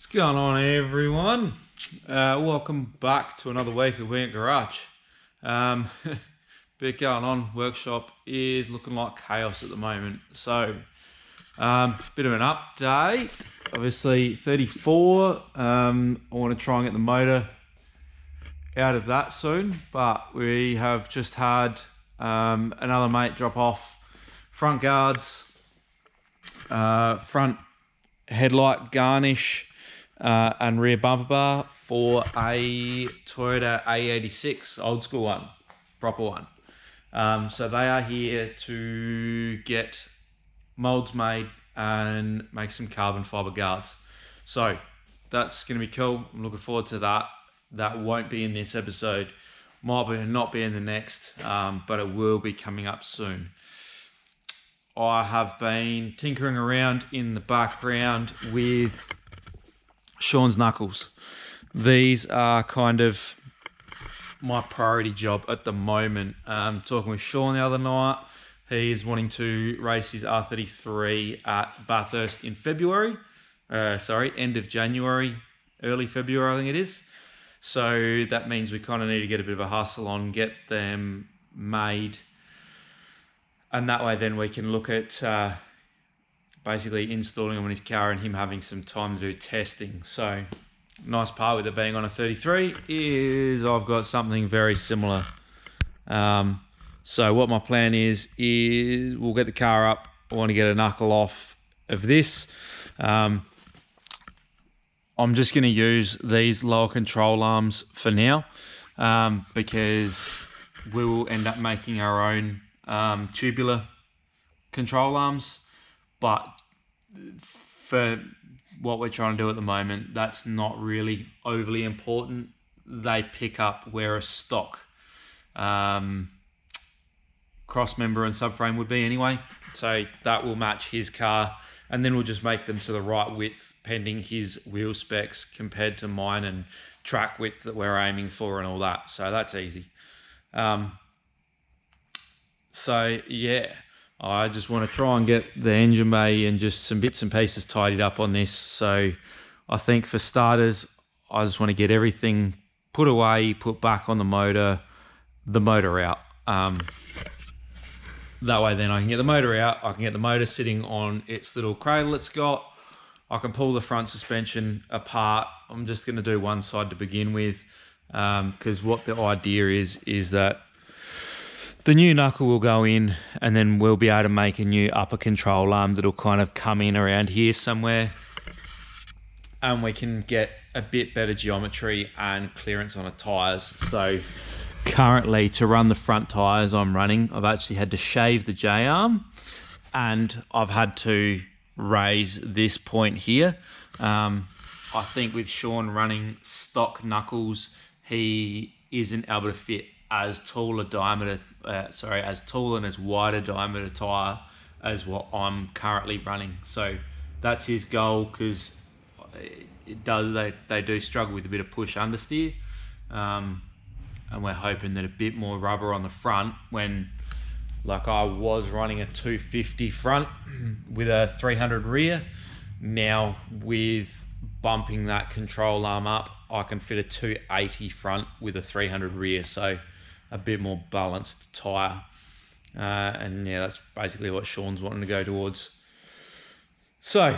What's going on, everyone? Welcome back to another week of Wing Garage. Bit going on. Workshop is looking like chaos at the moment. So, bit of an update. Obviously, 34. I want to try and get the motor out of that soon, but we have just had another mate drop off front guards, front headlight garnish, and rear bumper bar for a Toyota A86, old school one, proper one. So they are here to get molds made and make some carbon fiber guards. So that's going to be cool. I'm looking forward to that. That won't be in this episode, might be not be in the next, but it will be coming up soon. I have been tinkering around in the background with Shaun's knuckles. These are kind of my priority job at the moment. Talking with Shaun the other night, he is wanting to race his R33 at Bathurst in February. End of January, early February, I think it is. So that means we kind of need to get a bit of a hustle on, get them made. And that way then we can look at basically installing them on his car and him having some time to do testing. So nice part with it being on a 33 is I've got something very similar. So what my plan is we'll get the car up. I want to get a knuckle off of this. I'm just going to use these lower control arms for now, because we will end up making our own tubular control arms, but for what we're trying to do at the moment, that's not really overly important. They pick up where a stock cross member and subframe would be anyway, so that will match his car, and then we'll just make them to the right width pending his wheel specs compared to mine and track width that we're aiming for and all that. So that's easy. So yeah, I just want to try and get the engine bay and just some bits and pieces tidied up on this. So I think for starters, I just want to get everything put away, put back on the motor out. That way then I can get the motor out, I can get the motor sitting on its little cradle it's got. I can pull the front suspension apart. I'm just going to do one side to begin with, because what the idea is that the new knuckle will go in and then we'll be able to make a new upper control arm that'll kind of come in around here somewhere, and we can get a bit better geometry and clearance on the tyres. So currently, to run the front tyres I've actually had to shave the J-arm, and I've had to raise this point here. I think with Shaun running stock knuckles, he isn't able to fit as tall and as wide a diameter tyre as what I'm currently running. So that's his goal, because they do struggle with a bit of push understeer, and we're hoping that a bit more rubber on the front, when like I was running a 250 front with a 300 rear, now with bumping that control arm up, I can fit a 280 front with a 300 rear, so a bit more balanced tyre. And yeah, that's basically what Shaun's wanting to go towards. So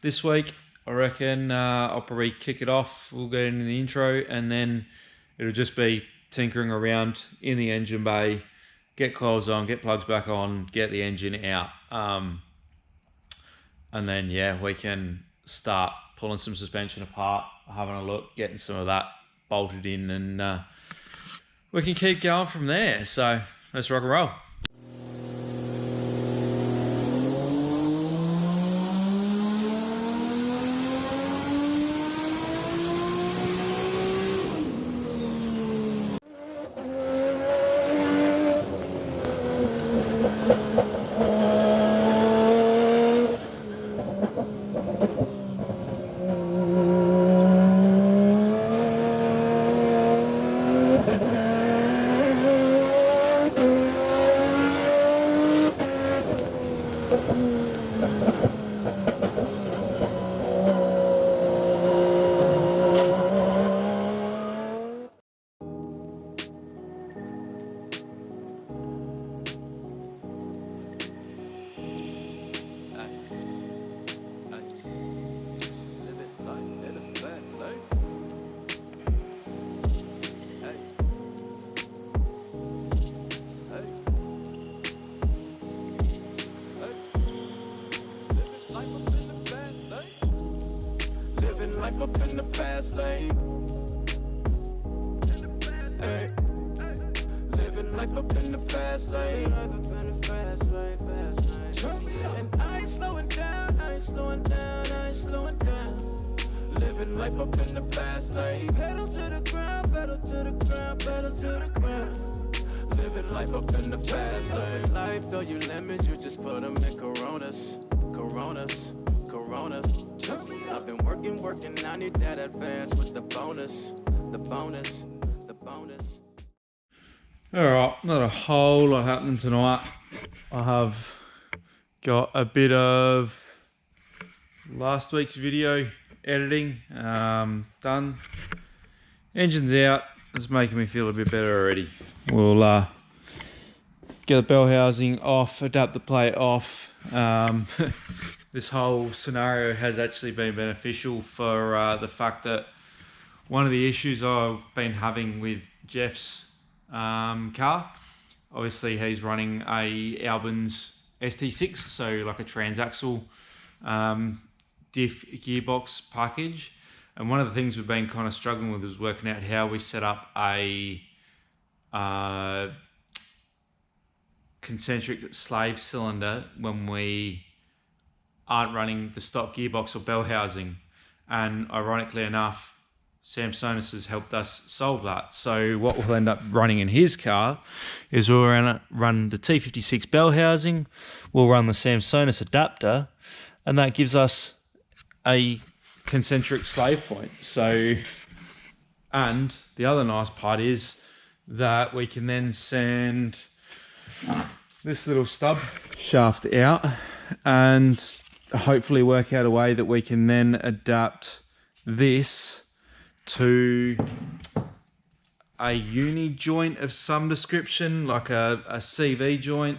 this week, I reckon I'll probably kick it off. We'll get into the intro, and then it'll just be tinkering around in the engine bay, get coils on, get plugs back on, get the engine out. And then, yeah, we can start pulling some suspension apart, having a look, getting some of that bolted in, and we can keep going from there. So let's rock and roll. life up in the fast lane. Hey. Living life up in the fast lane. And I ain't slowing down, I ain't slowing down, I ain't slowing down. Living life up in the fast lane. Pedal to the ground, pedal to the ground, pedal to the ground. Living life up in the fast lane. Life, though you lemons, you just put them in Coronas. Coronas, Coronas. I've been working, I need that advance with the bonus. The bonus, the bonus. Alright, not a whole lot happening tonight. I have got a bit of last week's video editing done. Engine's out. It's making me feel a bit better already. We'll get the bell housing off, adapt the plate off. This whole scenario has actually been beneficial for the fact that one of the issues I've been having with Jeff's car, obviously he's running a Albans ST6, so like a transaxle diff gearbox package. And one of the things we've been kind of struggling with is working out how we set up a concentric slave cylinder when we aren't running the stock gearbox or bell housing. And ironically enough, Sam Sonus has helped us solve that. So what we'll end up running in his car is we'll run the T56 bell housing, we'll run the Sam Sonus adapter, and that gives us a concentric slave point. So, and the other nice part is that we can then send this little stub shaft out and hopefully work out a way that we can then adapt this to a uni joint of some description, like a CV joint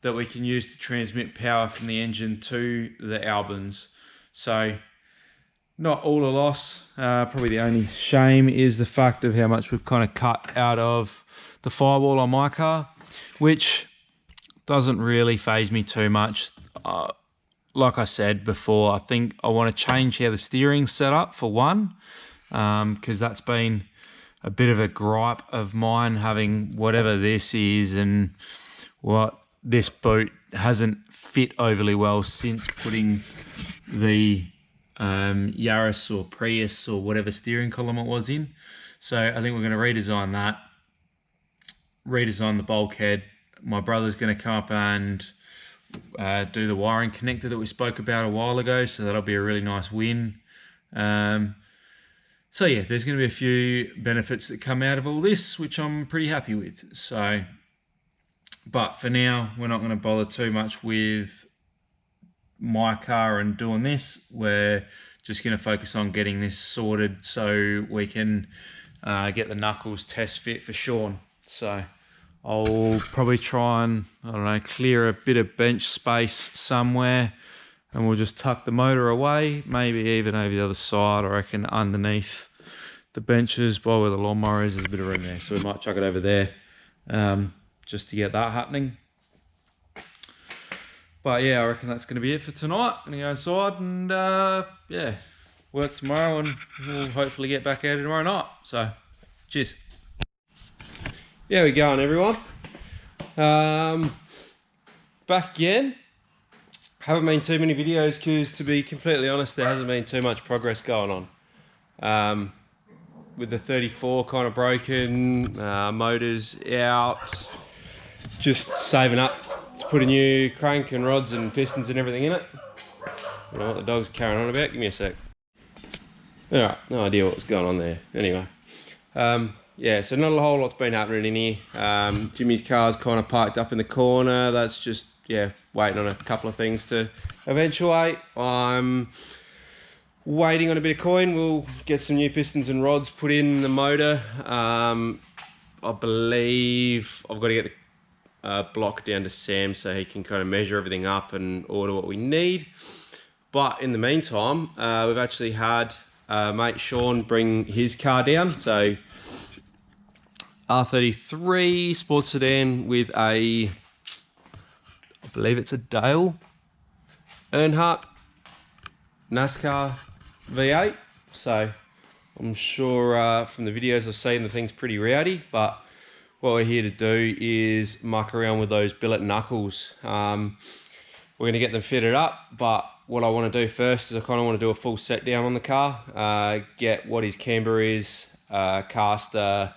that we can use to transmit power from the engine to the Albans. So not all a loss. Probably the only shame is the fact of how much we've kind of cut out of the firewall on my car, which doesn't really faze me too much. Like I said before, I think I want to change how the steering's set up for one, because that's been a bit of a gripe of mine, having whatever this is and what this boot hasn't fit overly well since putting the Yaris or Prius or whatever steering column it was in. So I think we're going to redesign that, redesign the bulkhead. My brother's going to come up and do the wiring connector that we spoke about a while ago, so that'll be a really nice win. So yeah, there's going to be a few benefits that come out of all this, which I'm pretty happy with. So, but for now, we're not going to bother too much with my car and doing this. We're just going to focus on getting this sorted so we can get the knuckles test fit for Shaun. So I'll probably try and, I don't know, clear a bit of bench space somewhere, and we'll just tuck the motor away, maybe even over the other side, I reckon, underneath the benches by where the lawnmower is. There's a bit of room there, so we might chuck it over there just to get that happening. But yeah, I reckon that's going to be it for tonight. I'm going to go inside and yeah, work tomorrow, and we'll hopefully get back at it tomorrow night. So, cheers. Yeah, we're going, everyone. Back again. Haven't been too many videos because, to be completely honest, there hasn't been too much progress going on. With the 34 kind of broken, motors out, just saving up to put a new crank and rods and pistons and everything in it. You know what the dog's carrying on about? Give me a sec. Alright, no idea what's going on there. Anyway. Yeah, so not a whole lot's been happening in here. Jimmy's car's kind of parked up in the corner. That's just, yeah, waiting on a couple of things to eventuate. I'm waiting on a bit of coin. We'll get some new pistons and rods put in the motor. I believe I've got to get the block down to Sam so he can kind of measure everything up and order what we need. But in the meantime, we've actually had mate Shaun bring his car down. So R33 sports sedan with a, I believe it's a Dale Earnhardt NASCAR V8. So I'm sure from the videos I've seen the thing's pretty rowdy, but what we're here to do is muck around with those billet knuckles. We're going to get them fitted up, but what I want to do first is I kind of want to do a full set down on the car, get what his camber is, caster,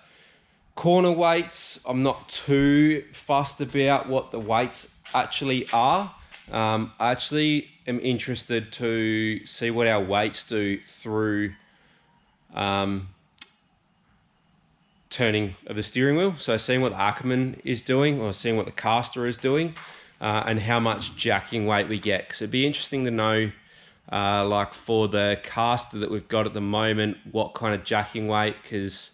corner weights. I'm not too fussed about what the weights actually are. I actually am interested to see what our weights do through turning of the steering wheel. So seeing what the Ackerman is doing, or seeing what the caster is doing, and how much jacking weight we get. Because it'd be interesting to know, like for the caster that we've got at the moment, what kind of jacking weight, because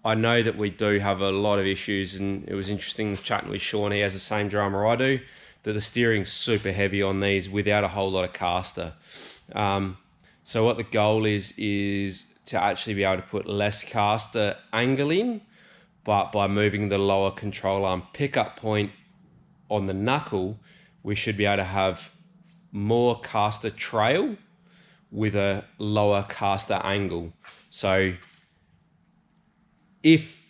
I know that we do have a lot of issues, and it was interesting chatting with Shaun. He has the same drama I do, that the steering's super heavy on these without a whole lot of caster. So what the goal is to actually be able to put less caster angle in, but by moving the lower control arm pickup point on the knuckle, we should be able to have more caster trail with a lower caster angle. So if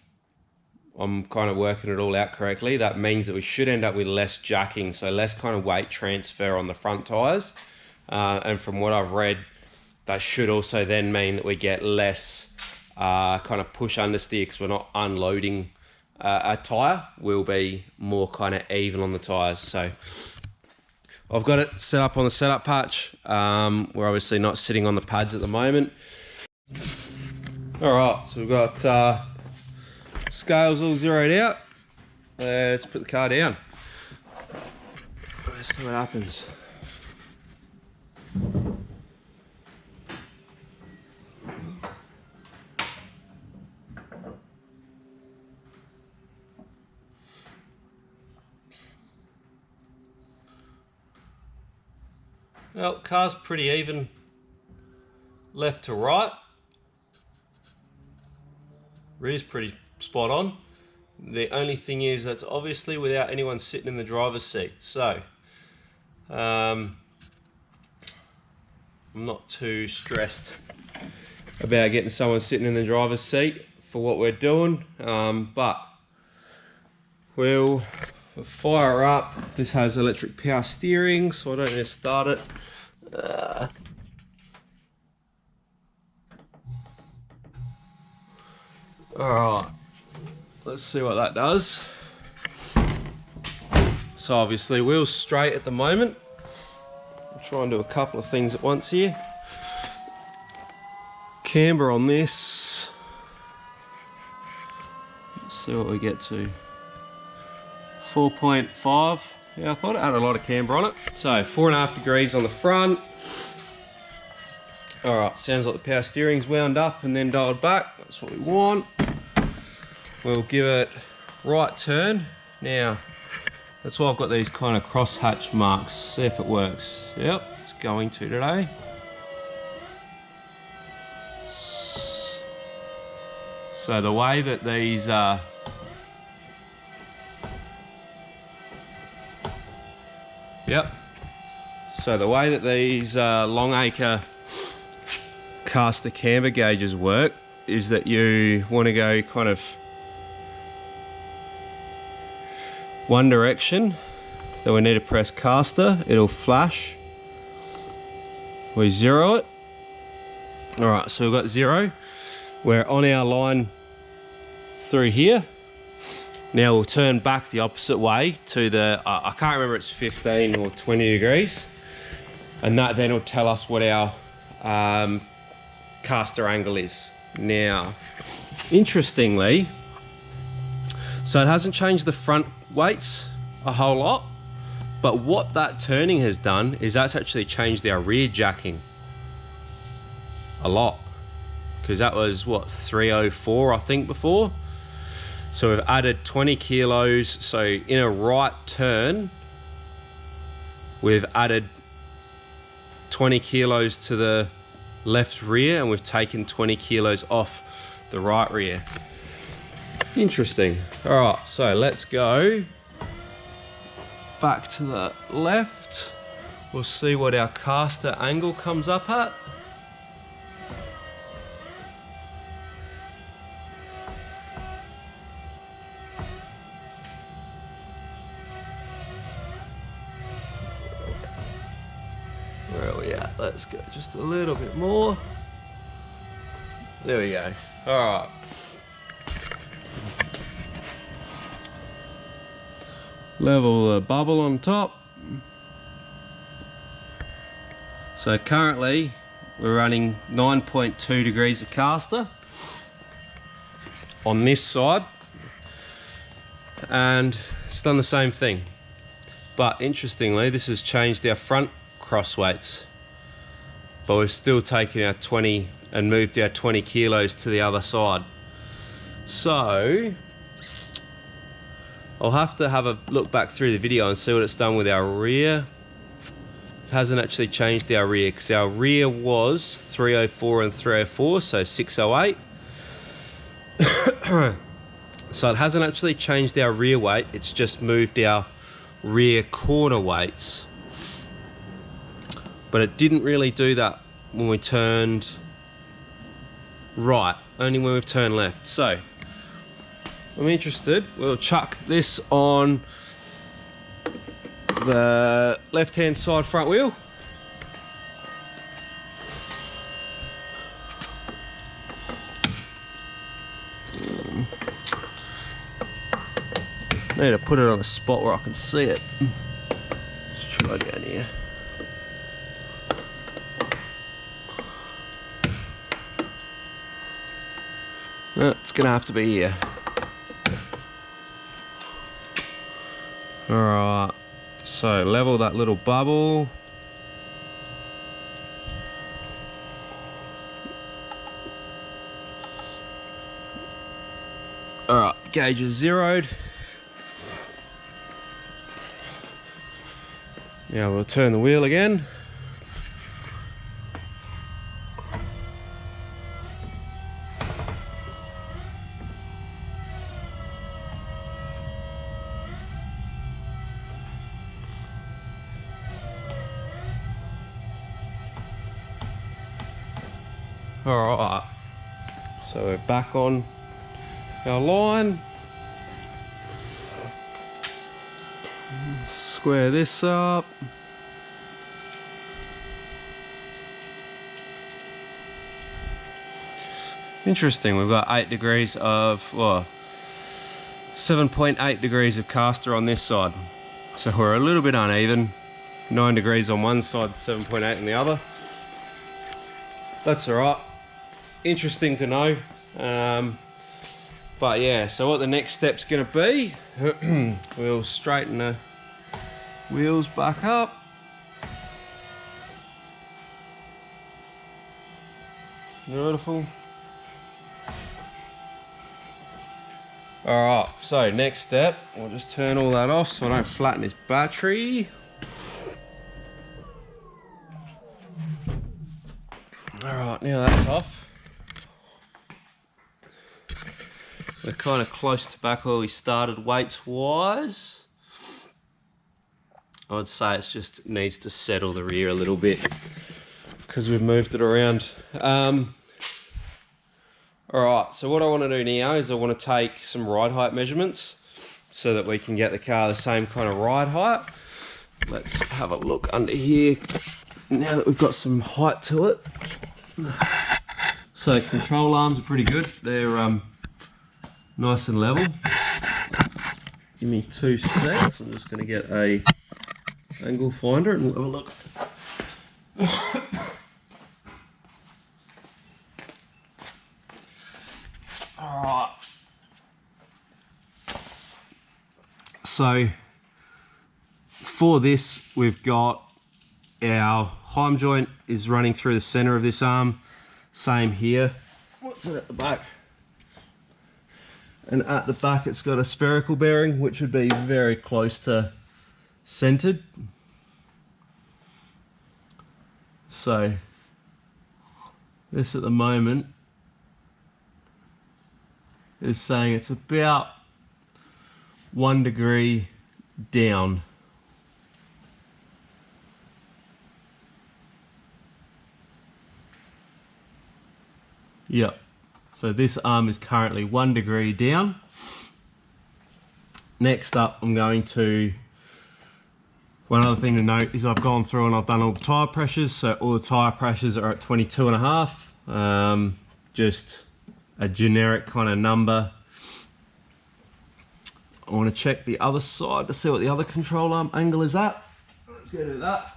I'm kind of working it all out correctly, that means that we should end up with less jacking, so less kind of weight transfer on the front tyres. And from what I've read, that should also then mean that we get less kind of push understeer, because we're not unloading a tyre. We'll be more kind of even on the tyres. So I've got it set up on the setup patch. We're obviously not sitting on the pads at the moment. All right, so we've got scales all zeroed out. Let's put the car down. Let's see what happens. Well, car's pretty even left to right. Rear's pretty spot on. The only thing is that's obviously without anyone sitting in the driver's seat. So I'm not too stressed about getting someone sitting in the driver's seat for what we're doing, but we'll fire up. This has electric power steering, so I don't need to start it. Alright, let's see what that does. So obviously wheels straight at the moment. I'll try and do a couple of things at once here. Camber on this. Let's see what we get to. 4.5. Yeah, I thought it had a lot of camber on it. So 4.5 degrees on the front. All right, sounds like the power steering's wound up and then dialed back. That's what we want. We'll give it right turn. Now, that's why I've got these kind of cross-hatch marks. See if it works. Yep, it's going to today. So the way that these yep. So the way that these Longacre caster camber gauges work is that you want to go kind of one direction. Then we need to press caster, it'll flash. We zero it. Alright, so we've got 0. We're on our line through here. Now we'll turn back the opposite way to the, I can't remember, it's 15 or 20 degrees. And that then will tell us what our caster angle is. Now, interestingly, so it hasn't changed the front weights a whole lot, but what that turning has done is that's actually changed our rear jacking a lot. Because that was, what, 304 I think before. So we've added 20 kilos. So in a right turn, we've added 20 kilos to the left rear, and we've taken 20 kilos off the right rear. Interesting. All right, so let's go back to the left. We'll see what our caster angle comes up at. Let's go just a little bit more. There we go. All right. Level the bubble on top. So currently we're running 9.2 degrees of caster on this side, and it's done the same thing. But interestingly, this has changed our front cross weights, but we've still taken our 20 and moved our 20 kilos to the other side. So I'll have to have a look back through the video and see what it's done with our rear. It hasn't actually changed our rear, because our rear was 304 and 304, so 608. So it hasn't actually changed our rear weight, it's just moved our rear corner weights. But it didn't really do that when we turned right, only when we've turned left. So I'm interested, we'll chuck this on the left hand side front wheel. Need to put it on a spot where I can see it. Let's try down here. No, it's gonna have to be here. Alright, so level that little bubble. Alright, gauge is zeroed. Now we'll turn the wheel again. Alright, so we're back on our line. Square this up. Interesting, we've got 8 degrees of, well, 7.8 degrees of caster on this side. So we're a little bit uneven. 9 degrees on one side, 7.8 on the other. That's alright. Interesting to know. But yeah, so what the next step's gonna be, we'll straighten the wheels back up. Beautiful. Alright, so next step, we'll just turn all that off so I don't flatten his battery. Alright, now that's off. We're kind of close to back where we started weights wise. I'd say it just needs to settle the rear a little bit because we've moved it around. Alright, so what I want to do now is I want to take some ride height measurements so that we can get the car the same kind of ride height. Let's have a look under here now that we've got some height to it. So control arms are pretty good. They're nice and level. Give me 2 seconds. I'm just going to get a angle finder and we'll have a look. Alright. So for this, we've got our heim joint is running through the center of this arm. Same here. What's it at the back? And at the back it's got a spherical bearing, which would be very close to centered. So this at the moment is saying it's about 1 degree down. Yep. So this arm is currently 1 degree down. Next up, I'm going to One other thing to note is I've gone through and I've done all the tyre pressures. So all the tyre pressures are at 22.5. Just a generic kind of number. I want to check the other side to see what the other control arm angle is at. Let's go to that.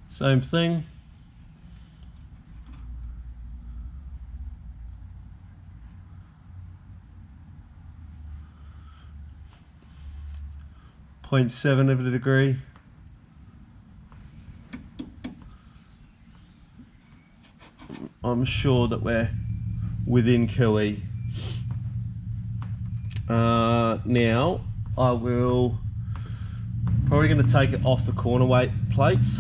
Same thing. .7 of a degree. I'm sure that we're within QE. Now I will probably going to take it off the corner weight plates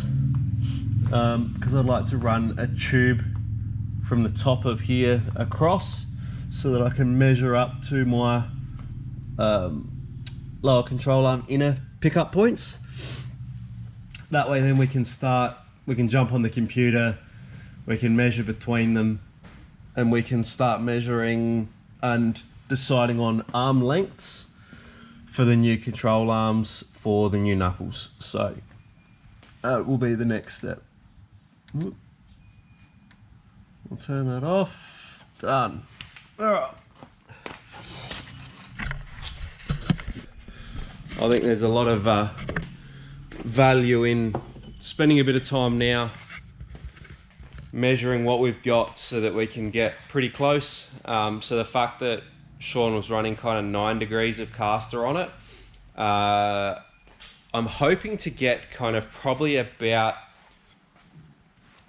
because I'd like to run a tube from the top of here across so that I can measure up to my lower control arm inner pickup points. That way then we can jump on the computer, we can measure between them, and we can start measuring and deciding on arm lengths for the new control arms for the new knuckles. So that will be the next step. We'll turn that off. Done. All right. I think there's a lot of value in spending a bit of time now measuring what we've got so that we can get pretty close. So the fact that Shaun was running kind of 9 degrees of caster on it, I'm hoping to get kind of probably about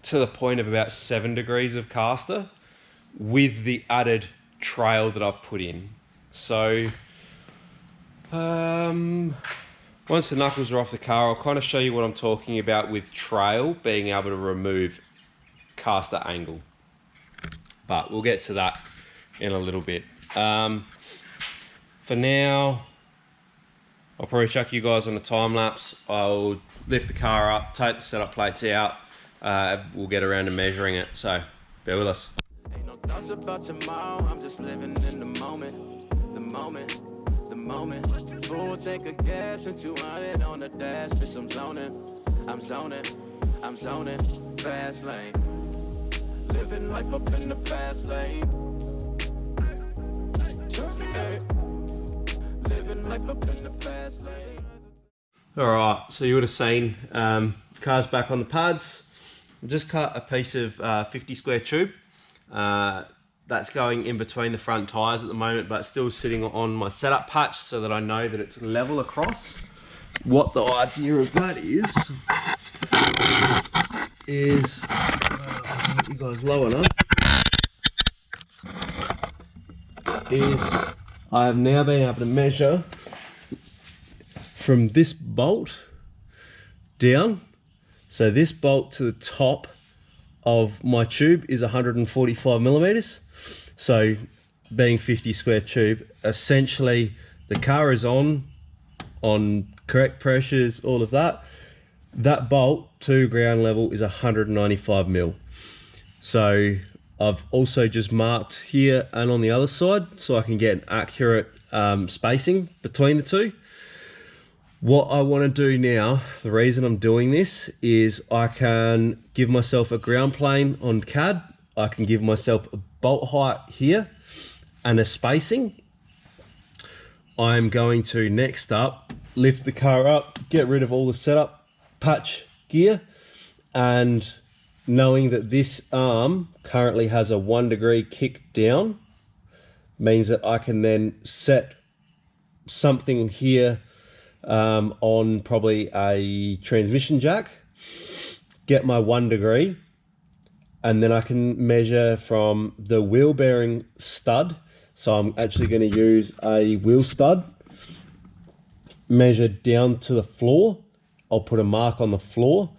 to the point of about 7 degrees of caster with the added trail that I've put in. So once the knuckles are off the car, I'll kind of show you what I'm talking about with trail, being able to remove caster angle. But we'll get to that in a little bit. For now, I'll probably chuck you guys on a time lapse. I'll lift the car up, take the setup plates out. We'll get around to measuring it, so bear with us. Ain't no thoughts about tomorrow, I'm just living in the moment, the moment, the moment. Full tank of gas and 200 on the dash, bitch, I'm zoning, fast lane. Living life up in the fast lane. Hey. Living life up in the fast lane. Alright, so you would have seen car's back on the pads. I've just cut a piece of 50 square tube. That's going in between the front tyres at the moment, but still sitting on my setup patch so that I know that it's level across. What the idea of that is I'll get you guys low enough, is I have now been able to measure from this bolt down. So this bolt to the top of my tube is 145 millimeters. So being 50 square tube, essentially the car is on correct pressures, all of that. That bolt to ground level is 195 mil. So I've also just marked here and on the other side so I can get an accurate spacing between the two. What I want to do now, the reason I'm doing this is I can give myself a ground plane on CAD. I can give myself a bolt height here and a spacing. I'm going to next up lift the car up, get rid of all the setup patch gear, and knowing that this arm currently has a 1 degree kick down means that I can then set something here on probably a transmission jack, get my 1 degree, and then I can measure from the wheel bearing stud. So I'm actually going to use a wheel stud, measure down to the floor. I'll put a mark on the floor,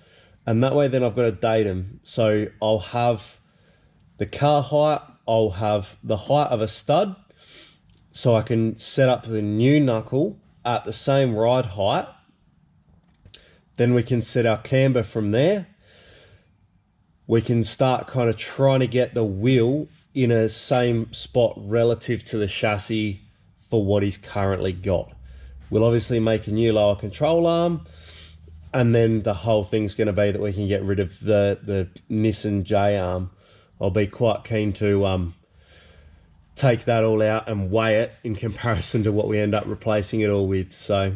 and that way then I've got a datum. So I'll have the car height I'll have the height of a stud, so I can set up the new knuckle at the same ride height. Then we can set our camber from there. We can start kind of trying to get the wheel in a same spot relative to the chassis for what he's currently got. We'll obviously make a new lower control arm, and then the whole thing's going to be that we can get rid of the Nissan J arm. I'll be quite keen to take that all out and weigh it in comparison to what we end up replacing it all with. So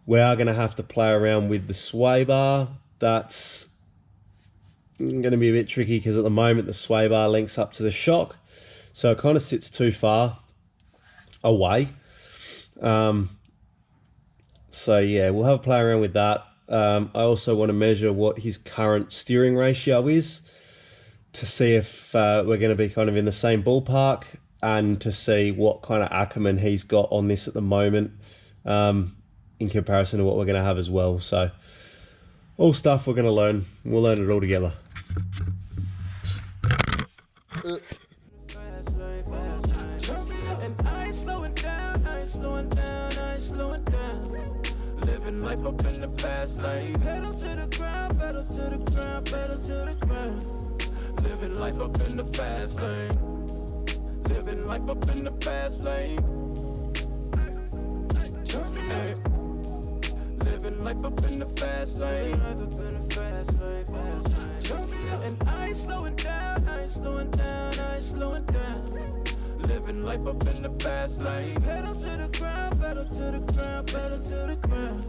we are going to have to play around with the sway bar. That's going to be a bit tricky because at the moment the sway bar links up to the shock, so it kind of sits too far away. So yeah, we'll have a play around with that. I also want to measure what his current steering ratio is to see if we're going to be kind of in the same ballpark, and to see what kind of Ackerman he's got on this at the moment in comparison to what we're going to have as well. So all stuff we're going to learn. We'll learn it all together. And I ain't slowing down, I ain't slowing down, I ain't slowing down. Living life up in the fast lane. Pedal to the ground, pedal to the ground, pedal to the ground. Living life up in the fast lane. Living life up in the fast lane. Hey. Living life up in the fast lane. Life up in the fast lane, fast lane. And I ain't slowing down, I ain't slowing down, I ain't slowing down. Living life up in the fast lane. Pedal to the ground, pedal to the ground, pedal to the ground.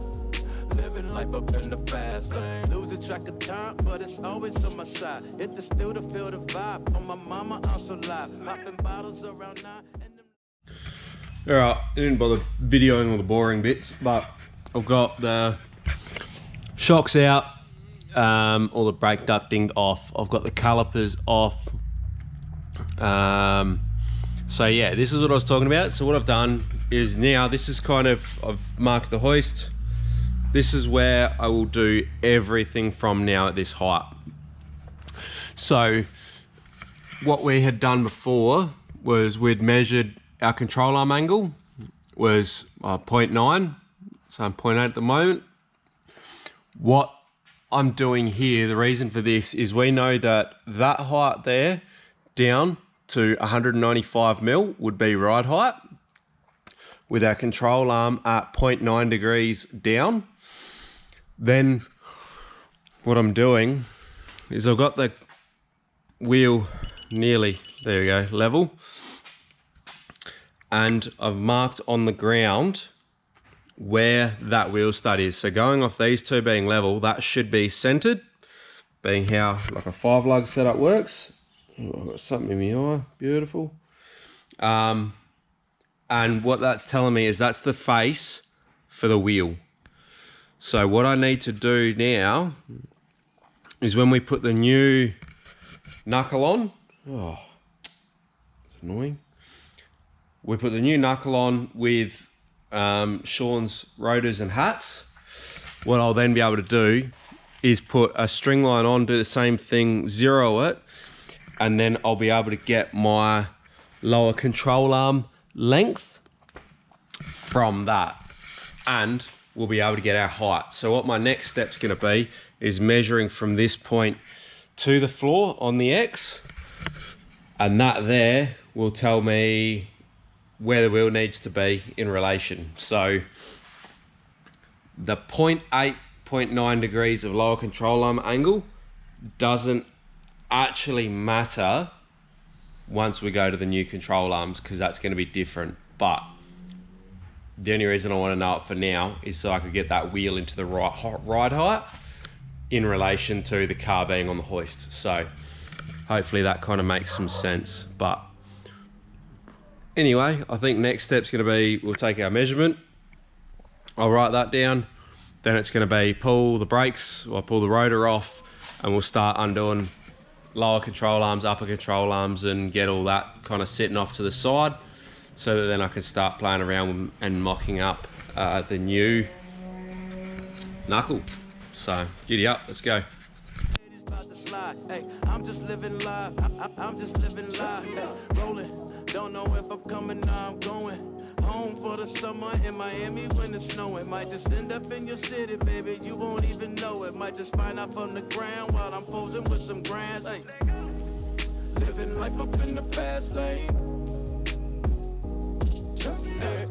Living life up in the fast lane. Losing track of time, but it's always on my side. Hit the still to feel the vibe. On my mama, I'm so live. Popping bottles around 9. Alright, I didn't bother videoing all the boring bits, but I've got the shocks out, all the brake ducting off. I've got the calipers off. So yeah, this is what I was talking about. So what I've done is now, this is kind of, I've marked the hoist. This is where I will do everything from now at this height. So what we had done before was we'd measured our control arm angle was 0.9, so I'm 0.8 at the moment. What I'm doing here, the reason for this is we know that that height there down to 195 mil would be ride height with our control arm at 0.9 degrees down. Then what I'm doing is I've got the wheel nearly, there we go, level. And I've marked on the ground where that wheel stud is. So going off these two being level, that should be centered, being how like a 5-lug setup works. Oh, I've got something in my eye, beautiful. And what that's telling me is that's the face for the wheel. So what I need to do now is when we put the new knuckle on, oh, it's annoying. We put the new knuckle on with Shaun's rotors and hats. What I'll then be able to do is put a string line on, do the same thing, zero it, and then I'll be able to get my lower control arm length from that. And we'll be able to get our height. So what my next step's gonna be is measuring from this point to the floor on the X, and that there will tell me where the wheel needs to be in relation. So the 0.8, 0.9 degrees of lower control arm angle doesn't actually matter once we go to the new control arms, because that's going to be different. But the only reason I want to know it for now is so I could get that wheel into the ride height in relation to the car being on the hoist. So hopefully that kind of makes some sense. But anyway, I think next step's going to be, we'll take our measurement, I'll write that down, then it's going to be pull the brakes, or pull the rotor off, and we'll start undoing lower control arms, upper control arms, and get all that kind of sitting off to the side, so that then I can start playing around and mocking up the new knuckle. So giddy up, let's go. lie. Hey, I'm just living life. I'm just living life. Hey, rolling. Don't know if I'm coming or I'm going. Home for the summer in Miami when it's snowing. Might just end up in your city, baby. You won't even know it. Might just find out from the ground while I'm posing with some grands. Hey, living life up in the fast lane. Hey,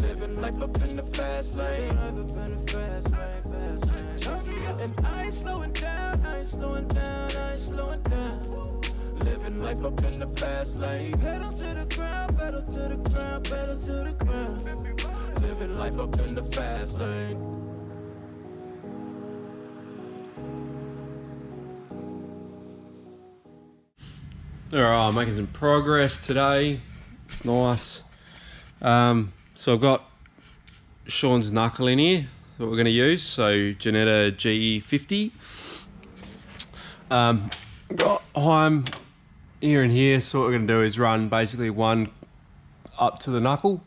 living life up in the fast lane. Life up in the fast lane, fast lane. And I ain't slowing down. I ain't slowing down. I ain't slowing down. Living life up in the fast lane. Pedal to the ground, pedal to the ground, pedal to the ground. Living life up in the fast lane. All right, making some progress today. It's nice. So I've got Shaun's knuckle in here that we're going to use. So Janetta G50. Got Heim here and here. So what we're going to do is run basically one up to the knuckle,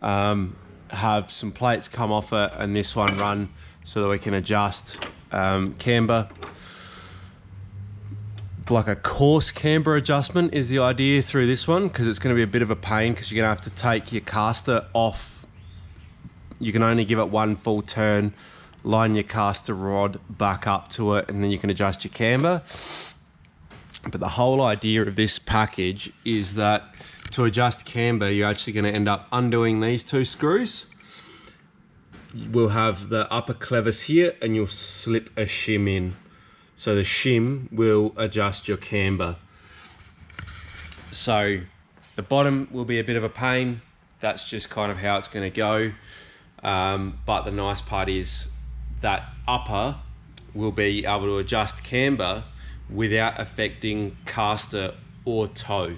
have some plates come off it, and this one run so that we can adjust camber. Like a coarse camber adjustment is the idea through this one, because it's going to be a bit of a pain because you're going to have to take your caster off. You can only give it one full turn, line your caster rod back up to it, and then you can adjust your camber. But the whole idea of this package is that to adjust camber, you're actually going to end up undoing these two screws. We'll have the upper clevis here, and you'll slip a shim in. So the shim will adjust your camber. So the bottom will be a bit of a pain. That's just kind of how it's going to go. But the nice part is that upper will be able to adjust camber without affecting caster or toe.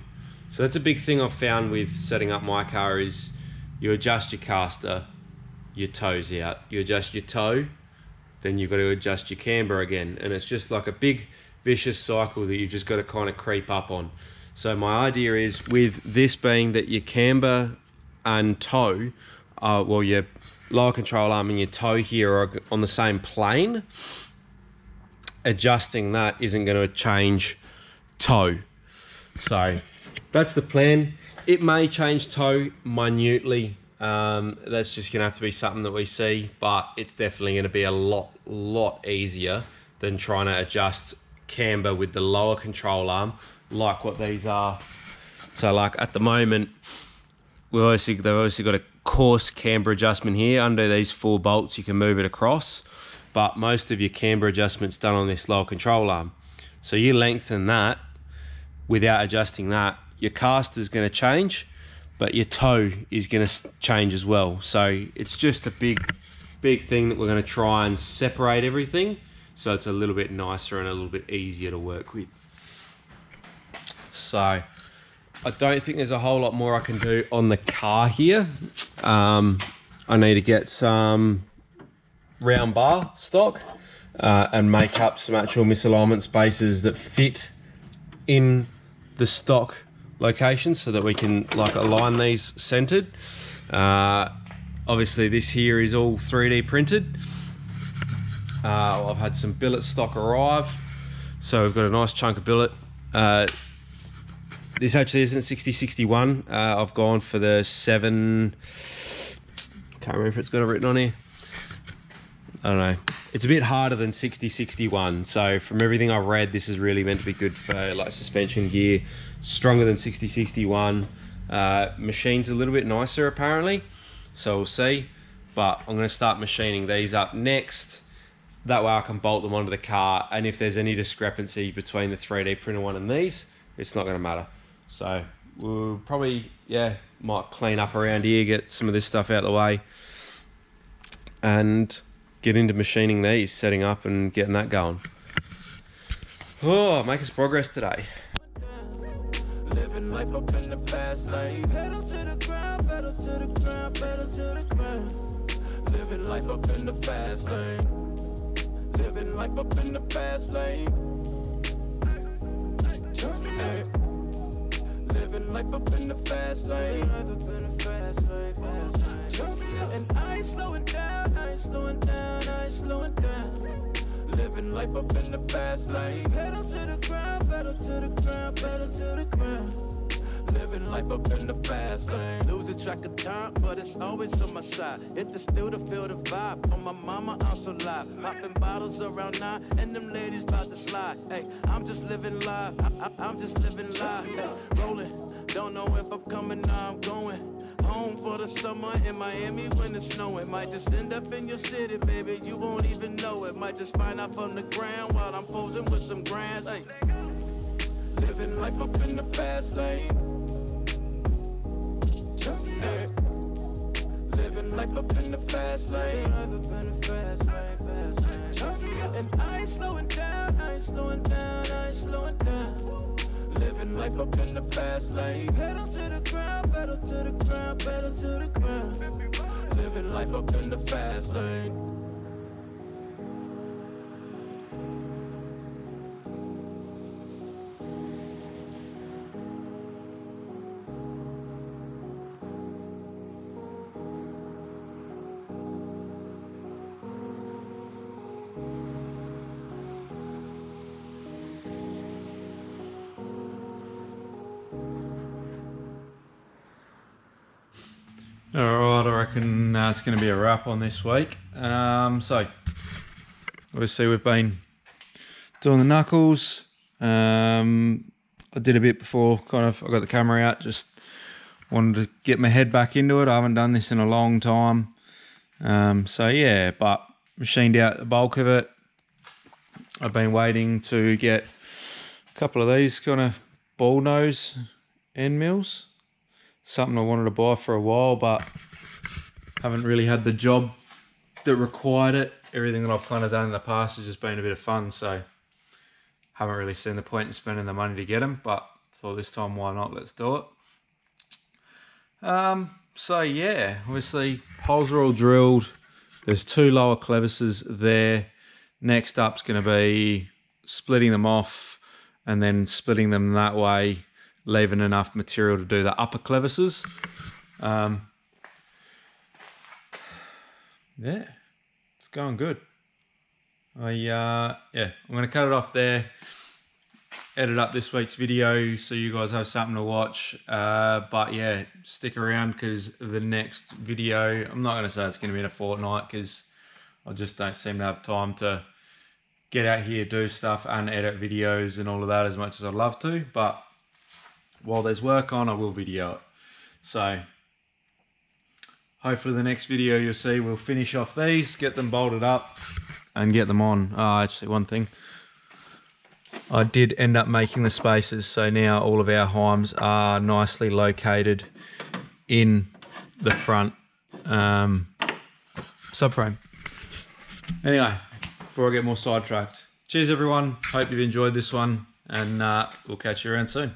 So that's a big thing I've found with setting up my car is you adjust your caster, your toe's out. You adjust your toe, then you've got to adjust your camber again. And it's just like a big vicious cycle that you've just got to kind of creep up on. So my idea is with this being that your camber and toe, well, your lower control arm and your toe here are on the same plane. Adjusting that isn't going to change toe. So that's the plan. It may change toe minutely. That's just going to have to be something that we see, but it's definitely going to be a lot easier than trying to adjust camber with the lower control arm like what these are. So like at the moment, they've obviously got a coarse camber adjustment here. Under these 4 bolts, you can move it across, but most of your camber adjustment's done on this lower control arm. So you lengthen that without adjusting that, your caster's going to change, but your toe is going to change as well. So it's just a big thing that we're going to try and separate everything so it's a little bit nicer and a little bit easier to work with. So I don't think there's a whole lot more I can do on the car here. I need to get some round bar stock and make up some actual misalignment spaces that fit in the stock location so that we can like align these centered. Obviously this here is all 3D printed. I've had some billet stock arrive, so we've got a nice chunk of billet. This actually isn't 6061. I've gone for the 7, can't remember if it's got it written on here. I don't know. It's a bit harder than 6061. So from everything I've read, this is really meant to be good for like suspension gear. Stronger than 6061. Machine's a little bit nicer apparently. So we'll see. But I'm going to start machining these up next. That way I can bolt them onto the car. And if there's any discrepancy between the 3D printer one and these, it's not going to matter. So we'll probably, might clean up around here, get some of this stuff out of the way. And get into machining these, setting up and getting that going. Oh, making some progress today. Living life up in the fast lane. Pedal to the ground, pedal to the ground, pedal to the ground. Living life up in the fast lane. Living life up in the fast lane. Hey. Living life up in the fast lane. Life up in the fast lane, fast lane. And I ain't slowing down, I ain't slowing down, I ain't slowing down. Living Living life up in the fast lane. Pedal to the ground, pedal to the ground, pedal to the ground. Living life up in the fast lane. Losing track of time, but it's always on my side. Hit the still to feel the vibe. On my mama, I'm so live. Popping bottles around 9, and them ladies about to slide. Hey, I'm just living life. I'm just living life. Hey, rolling. Don't know if I'm coming or I'm going. Home for the summer in Miami when it's snowing. Might just end up in your city, baby. You won't even know it. Might just find out from the ground while I'm posing with some grands. Hey. Living life up in the fast lane. Hey. Living life up in the fast lane. Life up in the fast lane, fast lane. And I ain't slowing down, I ain't slowing down, I ain't slowing down. Living life up in the fast lane. Pedal to the ground, pedal to the ground, pedal to the ground. Living life up in the fast lane. Alright, I reckon it's going to be a wrap on this week. So, obviously we've been doing the knuckles. I did a bit before, I got the camera out, just wanted to get my head back into it. I haven't done this in a long time. So yeah, but machined out the bulk of it. I've been waiting to get a couple of these kind of ball nose end mills. Something I wanted to buy for a while, but haven't really had the job that required it. Everything that I've kind of done in the past has just been a bit of fun, so haven't really seen the point in spending the money to get them, but thought this time, why not? Let's do it. So yeah, obviously holes are all drilled. There's 2 lower clevises there. Next up's going to be splitting them off and then splitting them that way, leaving enough material to do the upper clevises. Yeah, it's going good. Yeah, I'm gonna cut it off there, edit up this week's video so you guys have something to watch. But yeah, stick around because the next video, I'm not gonna say it's gonna be in a fortnight because I just don't seem to have time to get out here, do stuff and edit videos and all of that as much as I'd love to, but while there's work on, I will video it. So hopefully the next video you'll see we'll finish off these, get them bolted up and get them on. Actually, one thing, I did end up making the spaces, so now all of our heims are nicely located in the front subframe. Anyway, before I get more sidetracked, cheers everyone, hope you've enjoyed this one, and we'll catch you around soon.